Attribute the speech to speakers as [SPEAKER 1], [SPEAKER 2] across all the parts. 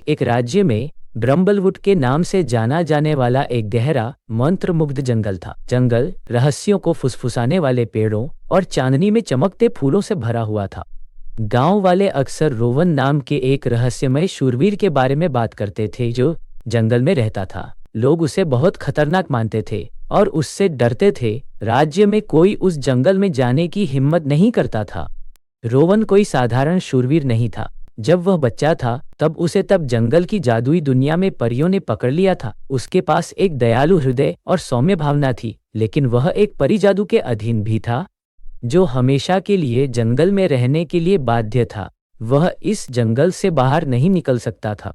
[SPEAKER 1] एक राज्य में ब्रम्बलवुड के नाम से जाना जाने वाला एक गहरा मंत्रमुग्ध जंगल था। जंगल रहस्यों को फुसफुसाने वाले पेड़ों और चांदनी में चमकते फूलों से भरा हुआ था। गांव वाले अक्सर रोवन नाम के एक रहस्यमय शूरवीर के बारे में बात करते थे जो जंगल में रहता था। लोग उसे बहुत खतरनाक मानते थे और उससे डरते थे। राज्य में कोई उस जंगल में जाने की हिम्मत नहीं करता था। रोवन कोई साधारण शूरवीर नहीं था। जब वह बच्चा था तब जंगल की जादुई दुनिया में परियों ने पकड़ लिया था। उसके पास एक दयालु हृदय और सौम्य भावना थी, लेकिन वह एक परी जादू के अधीन भी था जो हमेशा के लिए जंगल में रहने के लिए बाध्य था। वह इस जंगल से बाहर नहीं निकल सकता था।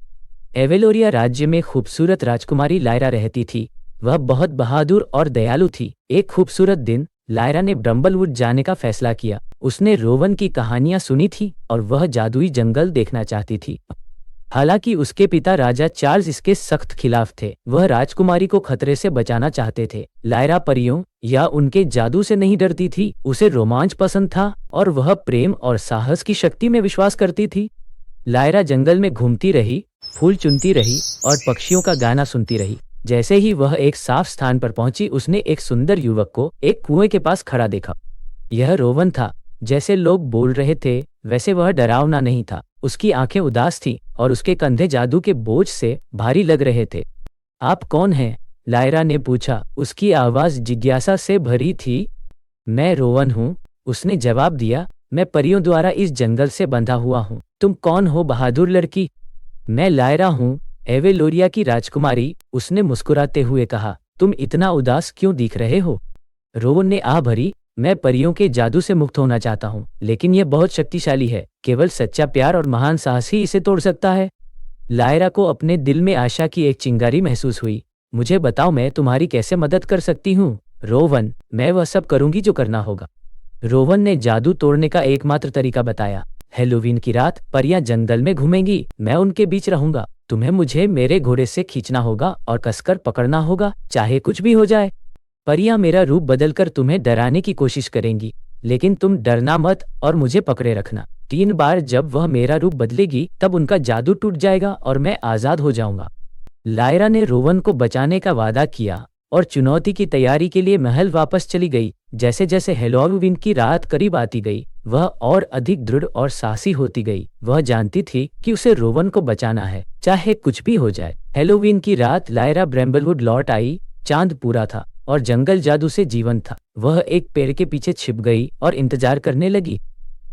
[SPEAKER 1] एवेलोरिया राज्य में खूबसूरत राजकुमारी लायरा रहती थी। वह बहुत बहादुर और दयालु थी। एक खूबसूरत दिन लायरा ने ब्रम्बलवुड जाने का फैसला किया। उसने रोवन की कहानियां सुनी थी और वह जादुई जंगल देखना चाहती थी। हालांकि उसके पिता राजा चार्ल्स इसके सख्त खिलाफ थे। वह राजकुमारी को खतरे से बचाना चाहते थे। लायरा परियों या उनके जादू से नहीं डरती थी। उसे रोमांच पसंद था और वह प्रेम और साहस की शक्ति में विश्वास करती थी। लायरा जंगल में घूमती रही, फूल चुनती रही और पक्षियों का गाना सुनती रही। जैसे ही वह एक साफ स्थान पर पहुंची, उसने एक सुंदर युवक को एक कुएं के पास खड़ा देखा। यह रोवन था। जैसे लोग बोल रहे थे वैसे वह डरावना नहीं था। उसकी आंखें उदास थीं और उसके कंधे जादू के बोझ से भारी लग रहे थे। आप कौन हैं? लायरा ने पूछा। उसकी आवाज जिज्ञासा से भरी थी। मैं रोवन हूँ, उसने जवाब दिया। मैं परियों द्वारा इस जंगल से बंधा हुआ हूँ। तुम कौन हो बहादुर लड़की? मैं लायरा हूँ, एवेलोरिया की राजकुमारी, उसने मुस्कुराते हुए कहा। तुम इतना उदास क्यों दिख रहे हो? रोवन ने आह भरी। मैं परियों के जादू से मुक्त होना चाहता हूँ, लेकिन यह बहुत शक्तिशाली है। केवल सच्चा प्यार और महान साहस ही इसे तोड़ सकता है। लायरा को अपने दिल में आशा की एक चिंगारी महसूस हुई। मुझे बताओ, मैं तुम्हारी कैसे मदद कर सकती हूँ? रोवन, मैं वह सब करूंगी जो करना होगा। रोवन ने जादू तोड़ने का एकमात्र तरीका बताया। हेलोवीन की रात परियां जंगल में घूमेंगी। मैं उनके बीच रहूंगा। तुम्हें मुझे मेरे घोड़े से खींचना होगा और कसकर पकड़ना होगा, चाहे कुछ भी हो जाए। परियां मेरा रूप बदलकर तुम्हें डराने की कोशिश करेंगी, लेकिन तुम डरना मत और मुझे पकड़े रखना। 3 बार जब वह मेरा रूप बदलेगी तब उनका जादू टूट जाएगा और मैं आजाद हो जाऊंगा। लायरा ने रोवन को बचाने का वादा किया और चुनौती की तैयारी के लिए महल वापस चली गई। जैसे जैसे हेलोवीन की रात करीब आती गई, वह और अधिक दृढ़ और साहसी होती गई। वह जानती थी कि उसे रोवन को बचाना है, चाहे कुछ भी हो जाए। हेलोवीन की रात लायरा ब्रम्बलवुड लौट आई। चांद पूरा था और जंगल जादू से जीवंत था। वह एक पेड़ के पीछे छिप गई और इंतजार करने लगी।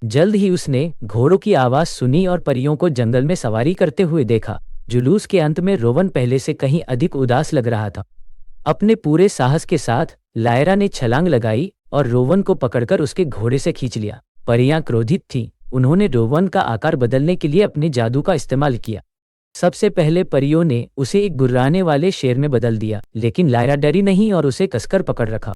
[SPEAKER 1] जल्द ही उसने घोड़ों की आवाज सुनी और परियों को जंगल में सवारी करते हुए देखा। जुलूस के अंत में रोवन पहले से कहीं अधिक उदास लग रहा था। अपने पूरे साहस के साथ लायरा ने छलांग लगाई और रोवन को पकड़कर उसके घोड़े से खींच लिया। परियां क्रोधित थीं। उन्होंने रोवन का आकार बदलने के लिए अपने जादू का इस्तेमाल किया। सबसे पहले परियों ने उसे एक गुर्राने वाले शेर में बदल दिया, लेकिन लायरा डरी नहीं और उसे कसकर पकड़ रखा।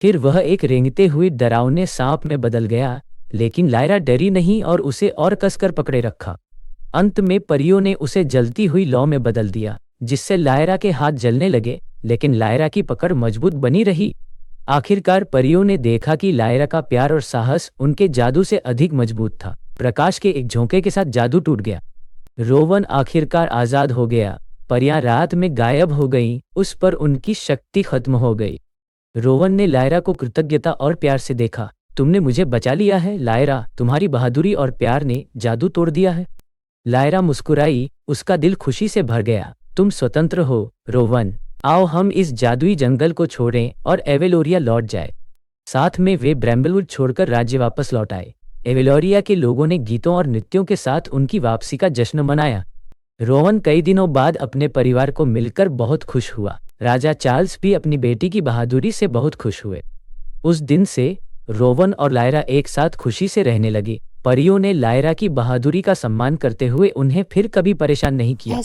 [SPEAKER 1] फिर वह एक रेंगते हुए डरावने सांप में बदल गया, लेकिन लायरा डरी नहीं और उसे और कसकर पकड़े रखा। अंत में परियों ने उसे जलती हुई लौ में बदल दिया, जिससे लायरा के हाथ जलने लगे, लेकिन लायरा की पकड़ मजबूत बनी रही। आखिरकार परियों ने देखा कि लायरा का प्यार और साहस उनके जादू से अधिक मजबूत था। प्रकाश के एक झोंके के साथ जादू टूट गया। रोवन आखिरकार आजाद हो गया। परियां रात में गायब हो गईं, उस पर उनकी शक्ति खत्म हो गई। रोवन ने लायरा को कृतज्ञता और प्यार से देखा। तुमने मुझे बचा लिया है लायरा, तुम्हारी बहादुरी और प्यार ने जादू तोड़ दिया है। लायरा मुस्कुराई, उसका दिल खुशी से भर गया। तुम स्वतंत्र हो रोवन, आओ हम इस जादुई जंगल को छोड़ें और एवेलोरिया लौट जाए। साथ में वे ब्रम्बलवुड छोड़कर राज्य वापस लौट आए। एवेलोरिया के लोगों ने गीतों और नृत्यों के साथ उनकी वापसी का जश्न मनाया। रोवन कई दिनों बाद अपने परिवार को मिलकर बहुत खुश हुआ। राजा चार्ल्स भी अपनी बेटी की बहादुरी से बहुत खुश हुए। उस दिन से रोवन और लायरा एक साथ खुशी से रहने लगे। परियों ने लायरा की बहादुरी का सम्मान करते हुए उन्हें फिर कभी परेशान नहीं किया।